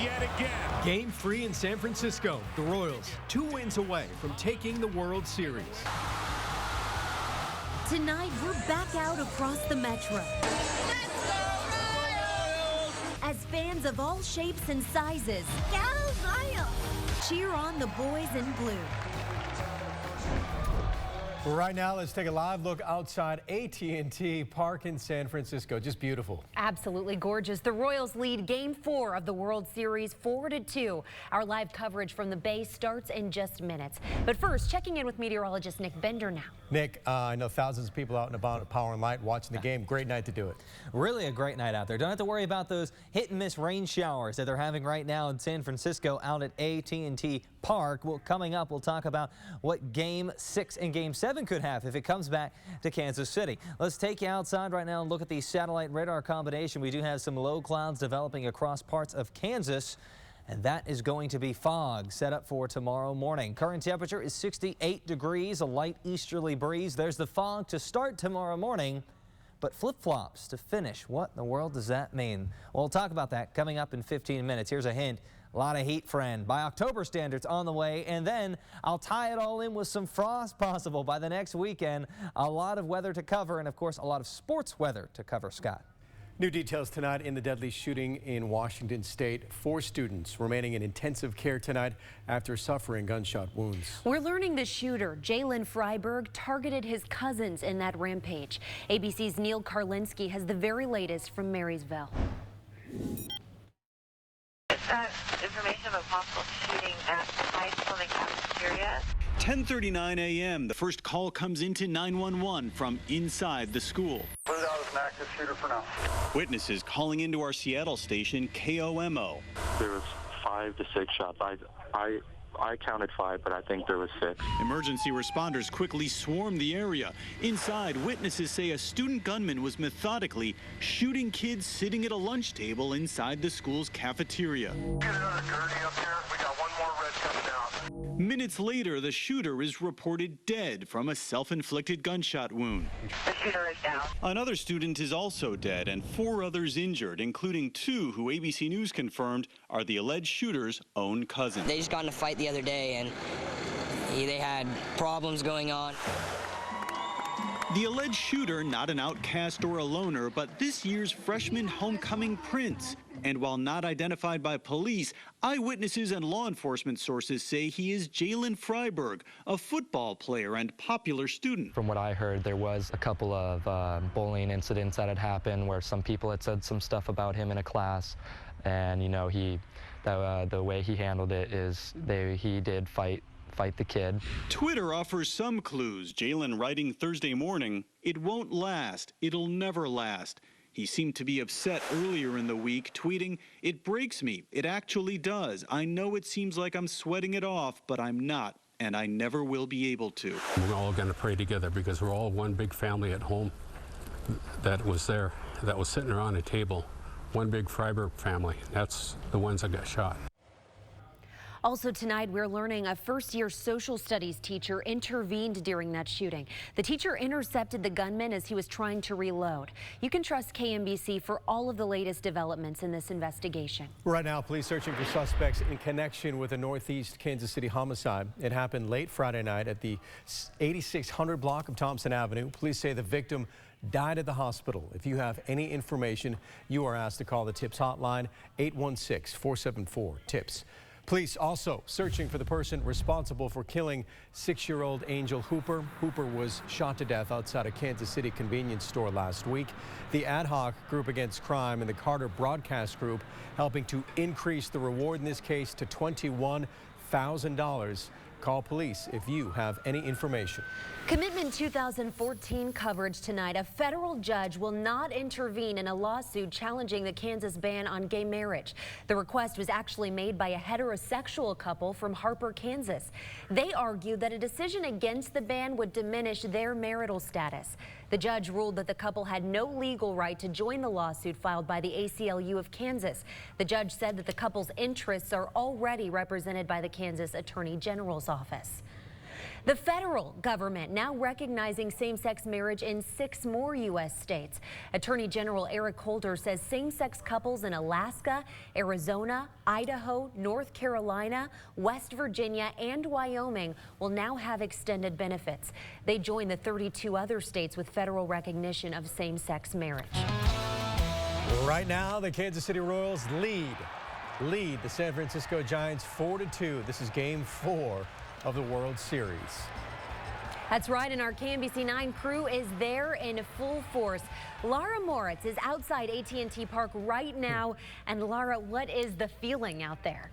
yet again. Game 3 in San Francisco. The Royals 2 wins away from taking the World Series. Tonight, we're back out across the metro. As fans of all shapes and sizes, cheer on the boys in blue. Well, right now, let's take a live look outside AT&T Park in San Francisco. Just beautiful. Absolutely gorgeous. The Royals lead Game 4 of the World Series 4-2. Our live coverage from the Bay starts in just minutes. But first, checking in with meteorologist Nick Bender now. Nick, I know thousands of people out and about at Power and Light watching the game. Great night to do it. Really a great night out there. Don't have to worry about those hit and miss rain showers that they're having right now in San Francisco out at AT&T Park. Well, coming up, we'll talk about what Game 6 and Game 7 could have if it comes back to Kansas City. Let's take you outside right now and look at the satellite radar combination. We do have some low clouds developing across parts of Kansas, and that is going to be fog set up for tomorrow morning. Current temperature is 68 degrees, a light easterly breeze. There's the fog to start tomorrow morning, but flip-flops to finish. What in the world does that mean? Well, we'll talk about that coming up in 15 minutes. Here's a hint. A lot of heat, friend, by October standards on the way, and then I'll tie it all in with some frost possible by the next weekend. A lot of weather to cover, and of course a lot of sports weather to cover, Scott. New details tonight in the deadly shooting in Washington State. 4 students remaining in intensive care tonight after suffering gunshot wounds. We're learning the shooter, Jalen Freiberg, targeted his cousins in that rampage. ABC's Neil Karlinski has the very latest from Marysville. Information of a possible shooting at the high school in the cafeteria. 10:39 a.m. The first call comes into 911 from inside the school. Put it out as an active shooter for now. Witnesses calling into our Seattle station, KOMO. There was 5 to 6 shots. I counted 5, but I think there was 6. Emergency responders quickly swarmed the area. Inside, witnesses say a student gunman was methodically shooting kids sitting at a lunch table inside the school's cafeteria. Get another gurney up here. We got one more red coming out. Minutes later, the shooter is reported dead from a self-inflicted gunshot wound. The shooter is down. Another student is also dead and 4 others injured, including 2 who ABC News confirmed are the alleged shooter's own cousins. They just got in a fight the other day and they had problems going on. The alleged shooter, not an outcast or a loner, but this year's freshman homecoming prince. And while not identified by police, eyewitnesses and law enforcement sources say he is Jalen Freiberg, a football player and popular student. From what I heard, there was a couple of bullying incidents that had happened where some people had said some stuff about him in a class. And, you know, the way he handled it is he did fight the kid. Twitter offers some clues. Jalen writing Thursday morning, "It won't last. It'll never last." He seemed to be upset earlier in the week, tweeting, "It breaks me. It actually does. I know it seems like I'm sweating it off, but I'm not, and I never will be able to." We're all going to pray together because we're all one big family at home that was there, that was sitting around a table. One big Freiberg family. That's the ones that got shot. Also tonight, we're learning a first-year social studies teacher intervened during that shooting. The teacher intercepted the gunman as he was trying to reload. You can trust KMBC for all of the latest developments in this investigation. Right now, police searching for suspects in connection with a Northeast Kansas City homicide. It happened late Friday night at the 8600 block of Thompson Avenue. Police say the victim died at the hospital. If you have any information, you are asked to call the TIPS hotline, 816-474-TIPS. Police also searching for the person responsible for killing 6-year-old Angel Hooper. Hooper was shot to death outside a Kansas City convenience store last week. The Ad Hoc Group Against Crime and the Carter Broadcast Group helping to increase the reward in this case to $21,000. Call police if you have any information. Commitment 2014 coverage tonight. A federal judge will not intervene in a lawsuit challenging the Kansas ban on gay marriage. The request was actually made by a heterosexual couple from Harper, Kansas. They argued that a decision against the ban would diminish their marital status. The judge ruled that the couple had no legal right to join the lawsuit filed by the ACLU of Kansas. The judge said that the couple's interests are already represented by the Kansas Attorney General's office. The federal government now recognizing same-sex marriage in 6 more U.S. states. Attorney General Eric Holder says same-sex couples in Alaska, Arizona, Idaho, North Carolina, West Virginia, and Wyoming will now have extended benefits. They join the 32 other states with federal recognition of same-sex marriage. Right now, the Kansas City Royals lead the San Francisco Giants 4-2. This is game 4 of the World Series. That's right, and our KMBC9 crew is there in full force. Laura Moritz is outside AT&T Park right now. And Laura, what is the feeling out there?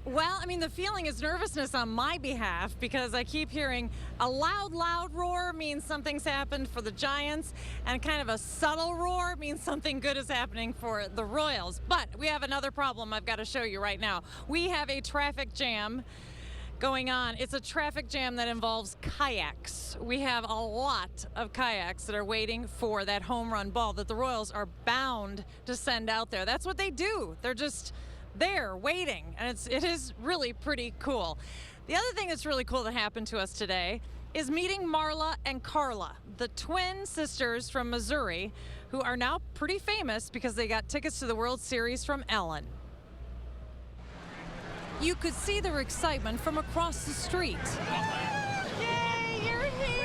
Well, I mean, the feeling is nervousness on my behalf because I keep hearing a loud roar means something's happened for the Giants, and kind of a subtle roar means something good is happening for the Royals. But we have another problem I've got to show you right now. We have a traffic jam going on. It's a traffic jam that involves kayaks. We have a lot of kayaks that are waiting for that home run ball that the Royals are bound to send out there. That's what they do. They're just there waiting, and it is really pretty cool. The other thing that's really cool that happened to us today is meeting Marla and Carla, the twin sisters from Missouri, who are now pretty famous because they got tickets to the World Series from Ellen. You could see their excitement from across the street. Yay, you're here!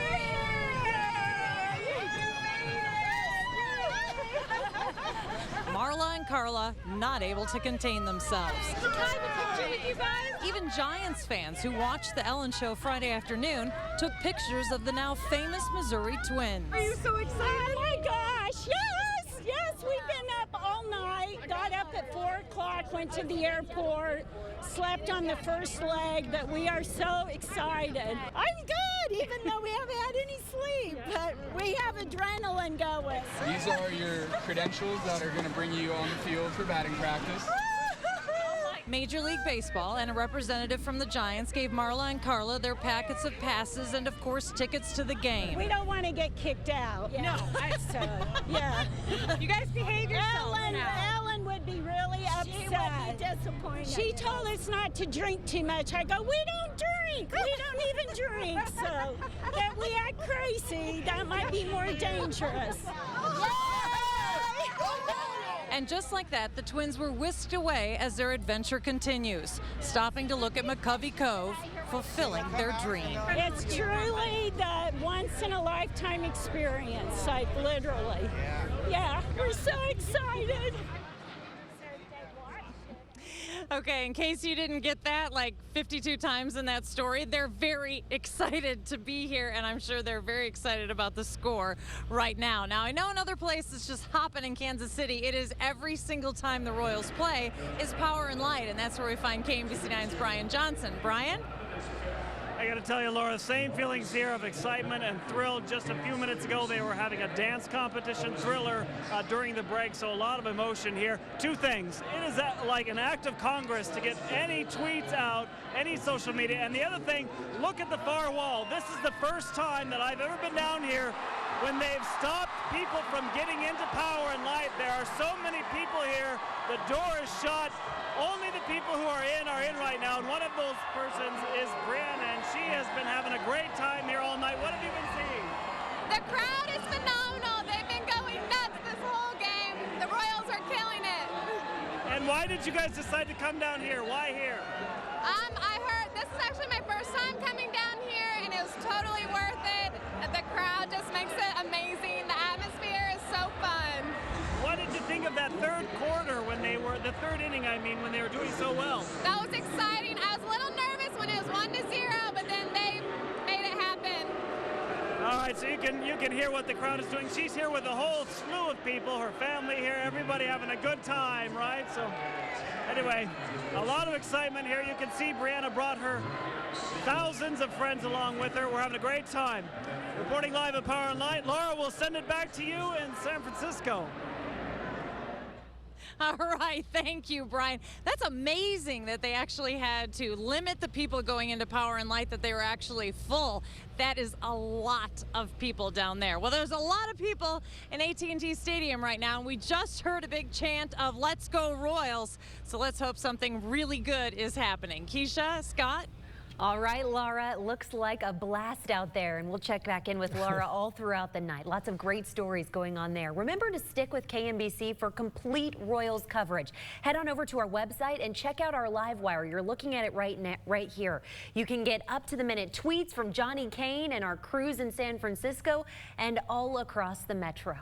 Marla and Carla not able to contain themselves. Can I have a picture with you guys? Even Giants fans who watched the Ellen Show Friday afternoon took pictures of the now famous Missouri Twins. Are you so excited? Oh my gosh, yes, we've been up all night, got up at 4 o'clock, went to the airport, slept on the first leg, but we are so excited. I'm good, even though we haven't had any sleep, but we have adrenaline going. These are your credentials that are going to bring you on the field for batting practice. Major League Baseball and a representative from the Giants gave Marla and Carla their packets of passes and, of course, tickets to the game. We don't want to get kicked out. Yeah. No. Yeah. You guys behave yourselves now. Ellen would be really upset. She would be disappointed. She told us not to drink too much. I go, we don't drink. We don't even drink. So that we act crazy, that might be more dangerous. And just like that, the Twins were whisked away as their adventure continues, stopping to look at McCovey Cove, fulfilling their dream. It's truly the once-in-a-lifetime experience, like literally. Yeah, we're so excited. Okay, in case you didn't get that like 52 times in that story, they're very excited to be here, and I'm sure they're very excited about the score right now. Now, I know another place that's just hopping in Kansas City. It is every single time the Royals play is Power and Light, and that's where we find KMBC9's Brian Johnson. Brian? I got to tell you, Laura, same feelings here of excitement and thrill. Just a few minutes ago, they were having a dance competition, Thriller, during the break, so a lot of emotion here. Two things. It is like an act of Congress to get any tweets out, any social media. And the other thing, look at the far wall. This is the first time that I've ever been down here when they've stopped people from getting into Power and Light. There are so many people here. The door is shut. Only the people who are in right now, and one of those persons is Brianna, and she has been having a great time here all night. What have you been seeing? The crowd is phenomenal. They've been going nuts this whole game. The Royals are killing it. And why did you guys decide to come down here? Why here? I heard this is actually my first time coming down here, and it was totally worth it. The crowd just makes it amazing. The atmosphere is so fun. What did you think of that third quarter when they were, the third inning, I mean, when they were doing so well? That was exciting. I was a little nervous when it was 1-0, but then they made it happen. All right, so you can hear what the crowd is doing. She's here with a whole slew of people, her family here, everybody having a good time, right? So anyway, a lot of excitement here. You can see Brianna brought her thousands of friends along with her. We're having a great time. Reporting live at Power and Light, Laura, we'll send it back to you in San Francisco. All right, thank you, Brian. That's amazing that they actually had to limit the people going into Power and Light, that they were actually full. That is a lot of people down there. Well, there's a lot of people in AT&T Stadium right now, and we just heard a big chant of "Let's go Royals." So let's hope something really good is happening. Keisha, Scott? All right, Laura, it looks like a blast out there, and we'll check back in with Laura all throughout the night. Lots of great stories going on there. Remember to stick with KMBC for complete Royals coverage. Head on over to our website and check out our live wire. You're looking at it right here. You can get up-to-the-minute tweets from Johnny Kane and our crews in San Francisco and all across the metro.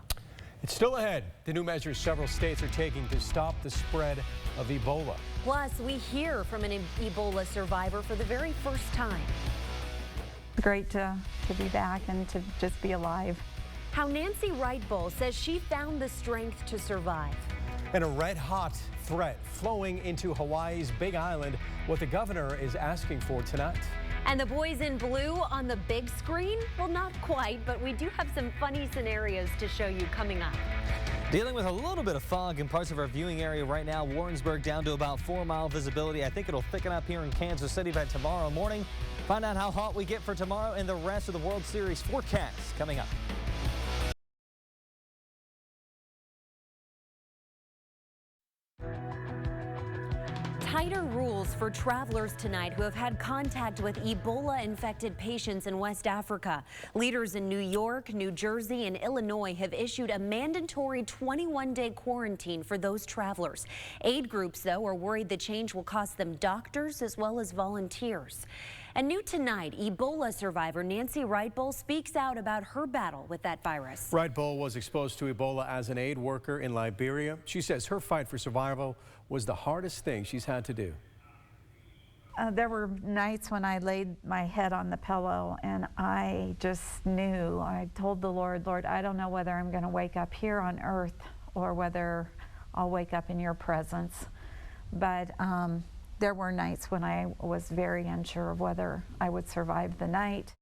It's still ahead. The new measures several states are taking to stop the spread of Ebola. Plus, we hear from an Ebola survivor for the very first time. Great to be back and to just be alive. How Nancy Wright Bull says she found the strength to survive. And a red-hot threat flowing into Hawaii's Big Island, what the governor is asking for tonight. And the boys in blue on the big screen? Well, not quite, but we do have some funny scenarios to show you coming up. Dealing with a little bit of fog in parts of our viewing area right now. Warrensburg down to about 4-mile visibility. I think it'll thicken up here in Kansas City by tomorrow morning. Find out how hot we get for tomorrow and the rest of the World Series forecast coming up. Tighter rules for travelers tonight who have had contact with Ebola-infected patients in West Africa. Leaders in New York, New Jersey, and Illinois have issued a mandatory 21-day quarantine for those travelers. Aid groups, though, are worried the change will cost them doctors as well as volunteers. And new tonight, Ebola survivor Nancy Wright Bull speaks out about her battle with that virus. Wright Bull was exposed to Ebola as an aid worker in Liberia. She says her fight for survival was the hardest thing she's had to do. There were nights when I laid my head on the pillow and I just knew, I told the Lord, Lord, I don't know whether I'm going to wake up here on earth or whether I'll wake up in your presence. But there were nights when I was very unsure of whether I would survive the night.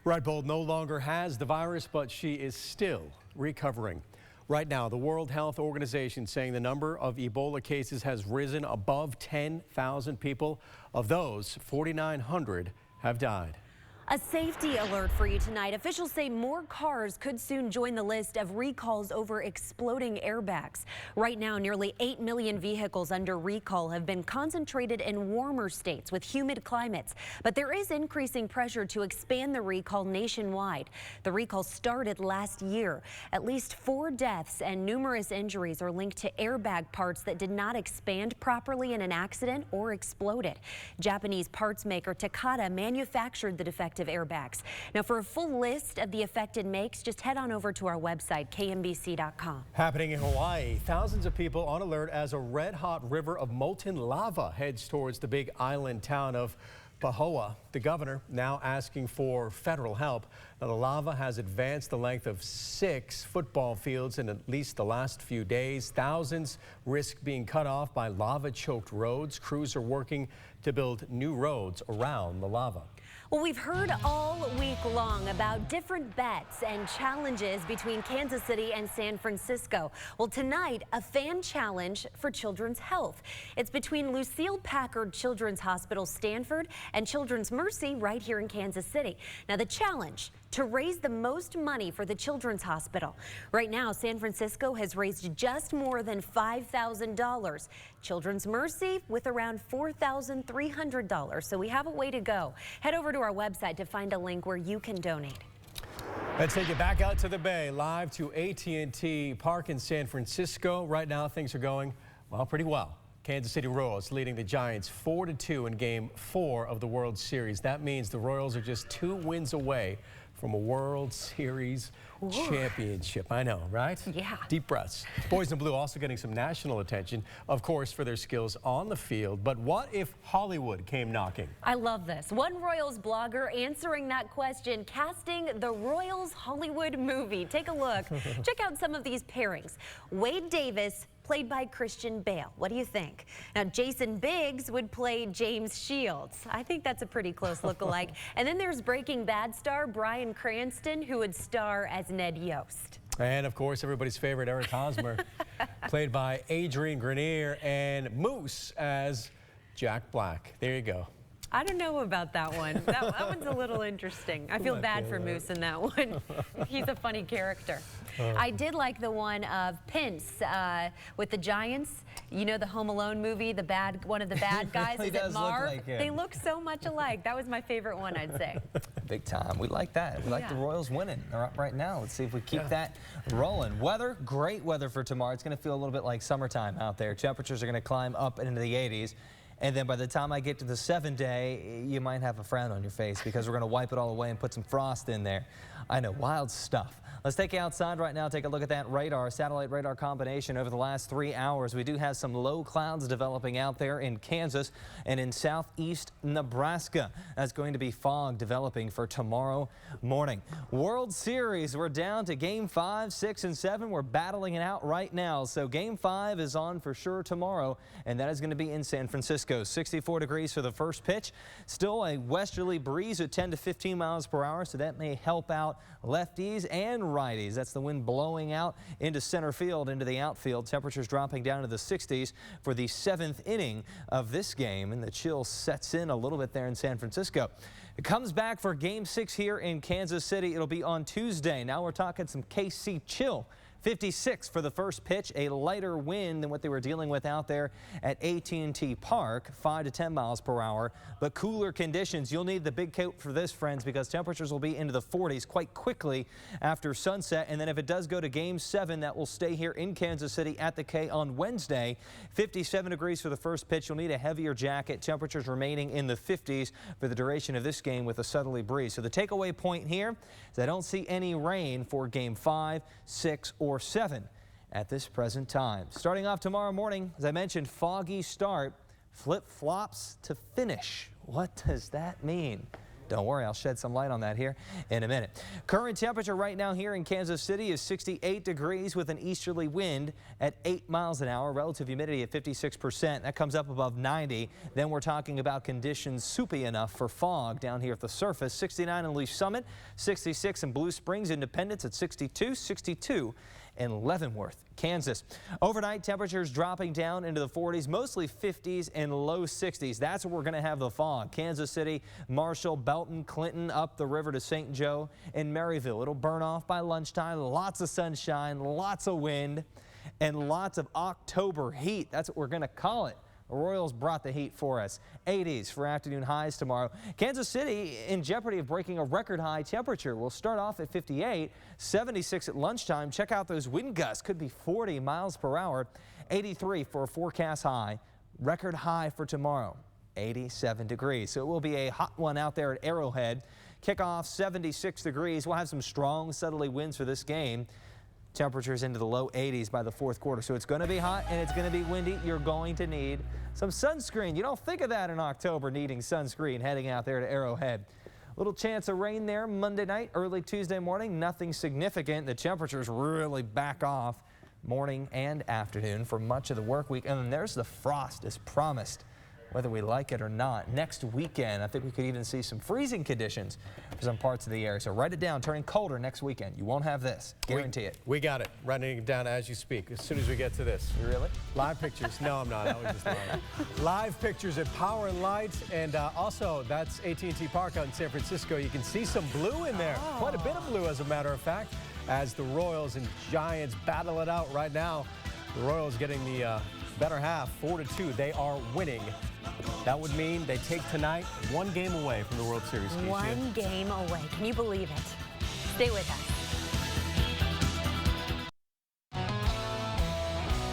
Wright Bull no longer has the virus, but she is still recovering. Right now, the World Health Organization saying the number of Ebola cases has risen above 10,000 people. Of those, 4,900 have died. A safety alert for you tonight. Officials say more cars could soon join the list of recalls over exploding airbags. Right now, nearly 8 million vehicles under recall have been concentrated in warmer states with humid climates. But there is increasing pressure to expand the recall nationwide. The recall started last year. At least 4 deaths and numerous injuries are linked to airbag parts that did not expand properly in an accident or exploded. Japanese parts maker Takata manufactured the defective airbags. Now, for a full list of the affected makes, just head on over to our website, KMBC.com. Happening in Hawaii, thousands of people on alert as a red-hot river of molten lava heads towards the big island town of Pahoa. The governor now asking for federal help. Now, the lava has advanced the length of 6 football fields in at least the last few days. Thousands risk being cut off by lava-choked roads. Crews are working to build new roads around the lava. Well, we've heard all week long about different bets and challenges between Kansas City and San Francisco. Well, tonight, a fan challenge for children's health. It's between Lucille Packard Children's Hospital Stanford and Children's Mercy right here in Kansas City. Now, the challenge: to raise the most money for the Children's Hospital. Right now, San Francisco has raised just more than $5,000. Children's Mercy with around $4,300. So we have a way to go. Head over to our website to find a link where you can donate. Let's take it back out to the Bay, live to AT&T Park in San Francisco. Right now, things are going, well, pretty well. Kansas City Royals leading the Giants 4-2 in Game 4 of the World Series. That means the Royals are just 2 wins away from a World Series championship. I know, right? Yeah. Deep breaths. Boys in Blue also getting some national attention, of course, for their skills on the field. But what if Hollywood came knocking? I love this. One Royals blogger answering that question, casting the Royals Hollywood movie. Take a look. Check out some of these pairings. Wade Davis, played by Christian Bale. What do you think? Now, Jason Biggs would play James Shields. I think that's a pretty close lookalike. And then there's Breaking Bad star Bryan Cranston, who would star as Ned Yost. And, of course, everybody's favorite Eric Hosmer, played by Adrian Grenier, and Moose as Jack Black. There you go. I don't know about that one. That one's a little interesting. I feel bad for Moose in that one. He's a funny character. I did like the one of Pence with the Giants. You know the Home Alone movie, one of the bad guys, Really is it Marv? like him. They look so much alike. That was my favorite one, I'd say. Big time. We like that. We like the Royals winning. They're up right now. Let's see if we keep that rolling. Weather, great weather for tomorrow. It's going to feel a little bit like summertime out there. Temperatures are going to climb up into the 80s. And then by the time I get to the 7-day, you might have a frown on your face because we're going to wipe it all away and put some frost in there. I know, wild stuff. Let's take you outside right now, take a look at that radar, satellite radar combination over the last 3 hours. We do have some low clouds developing out there in Kansas and in southeast Nebraska. That's going to be fog developing for tomorrow morning. World Series, we're down to game 5, 6, and 7. We're battling it out right now. So game 5 is on for sure tomorrow, and that is going to be in San Francisco. 64 degrees for the first pitch. Still a westerly breeze at 10 to 15 miles per hour, so that may help out lefties and righties. That's the wind blowing out into center field, into the outfield. Temperatures dropping down to the 60s for the 7th inning of this game, and the chill sets in a little bit there in San Francisco. It comes back for game 6 here in Kansas City. It'll be on Tuesday. Now we're talking some KC chill. 56 for the first pitch, a lighter wind than what they were dealing with out there at AT&T Park, 5 to 10 miles per hour, but cooler conditions. You'll need the big coat for this, friends, because temperatures will be into the 40s quite quickly after sunset. And then if it does go to game 7, that will stay here in Kansas City at the K on Wednesday. 57 degrees for the first pitch. You'll need a heavier jacket. Temperatures remaining in the 50s for the duration of this game with a southerly breeze. So the takeaway point here is I don't see any rain for game 5, 6, or 7 at this present time. Starting off tomorrow morning, as I mentioned, foggy start, flip-flops to finish. What does that mean? Don't worry, I'll shed some light on that here in a minute. Current temperature right now here in Kansas City is 68 degrees with an easterly wind at 8 miles an hour, relative humidity at 56%. That comes up above 90. Then we're talking about conditions soupy enough for fog down here at the surface. 69 in Leaf Summit, 66 in Blue Springs, Independence at 62, 62 in Leavenworth, Kansas. Overnight temperatures dropping down into the 40s, mostly 50s and low 60s. That's where we're going to have the fog. Kansas City, Marshall, Belton, Clinton, up the river to St. Joe and Maryville. It'll burn off by lunchtime. Lots of sunshine, lots of wind, and lots of October heat. That's what we're going to call it. The Royals brought the heat for us. 80s for afternoon highs tomorrow. Kansas City in jeopardy of breaking a record high temperature. We'll start off at 58, 76 at lunchtime. Check out those wind gusts. Could be 40 miles per hour. 83 for a forecast high. Record high for tomorrow, 87 degrees. So it will be a hot one out there at Arrowhead. Kickoff 76 degrees. We'll have some strong southerly winds for this game. Temperatures into the low 80s by the 4th quarter. So it's going to be hot and it's going to be windy. You're going to need some sunscreen. You don't think of that in October, needing sunscreen heading out there to Arrowhead. Little chance of rain there Monday night, early Tuesday morning. Nothing significant. The temperatures really back off morning and afternoon for much of the work week. And then there's the frost as promised, whether we like it or not. Next weekend, I think we could even see some freezing conditions for some parts of the area. So write it down, turning colder next weekend. You won't have this, guarantee it. We got it, writing it down as you speak, as soon as we get to this. You really? Live pictures, no I'm not, I was just lying. Live pictures at Power and Light, and also that's AT&T Park out in San Francisco. You can see some blue in there, quite a bit of blue as a matter of fact, as the Royals and Giants battle it out right now. The Royals getting the better half, 4-2. They are winning. That would mean they take tonight 1 game away from the World Series. Keisha. 1 game away. Can you believe it? Stay with us.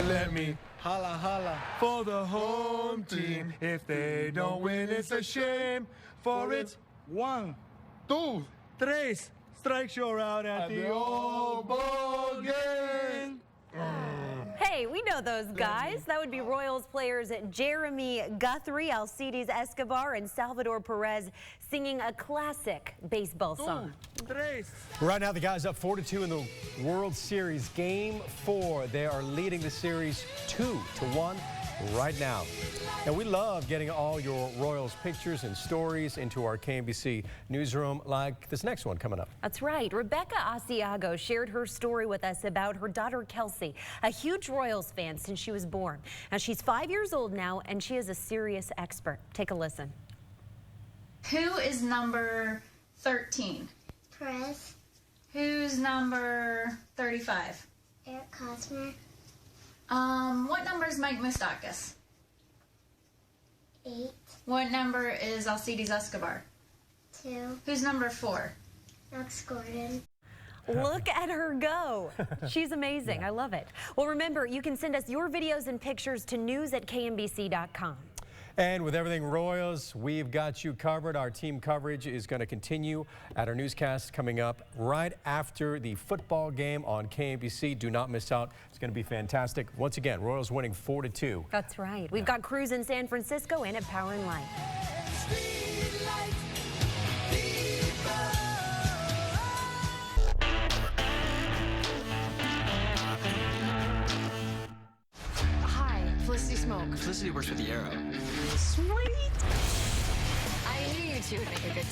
Let me holla holla for the home team. If they don't win, it's a shame. For it's 1, 2, 3 strikes, you're out at the old ball game. Hey, we know those guys. That would be Royals players Jeremy Guthrie, Alcides Escobar, and Salvador Perez singing a classic baseball song. Right now, the guys up 4-2 in the World Series. Game 4. They are leading the series 2-1 right now. And we love getting all your Royals pictures and stories into our KMBC newsroom, like this next one coming up. That's right. Rebecca Asiago shared her story with us about her daughter, Kelsey, a huge Royals fan since she was born. Now, she's 5 years old now, and she is a serious expert. Take a listen. Who is number 13? Perez. Who's number 35? Eric Cosmer. What number is Mike Moustakis? 8. What number is Alcides Escobar? 2. Who's number 4? Max Gordon. Look at her go. She's amazing. I love it. Well, remember, you can send us your videos and pictures to news@kmbc.com. And with everything Royals, we've got you covered. Our team coverage is going to continue at our newscast coming up right after the football game on KMBC. Do not miss out. It's going to be fantastic. Once again, Royals winning 4-2. That's right. We've got crews in San Francisco and at Power and Light. Felicity Smoke. Felicity works for the Arrow. Sweet! I knew you two would make a good team.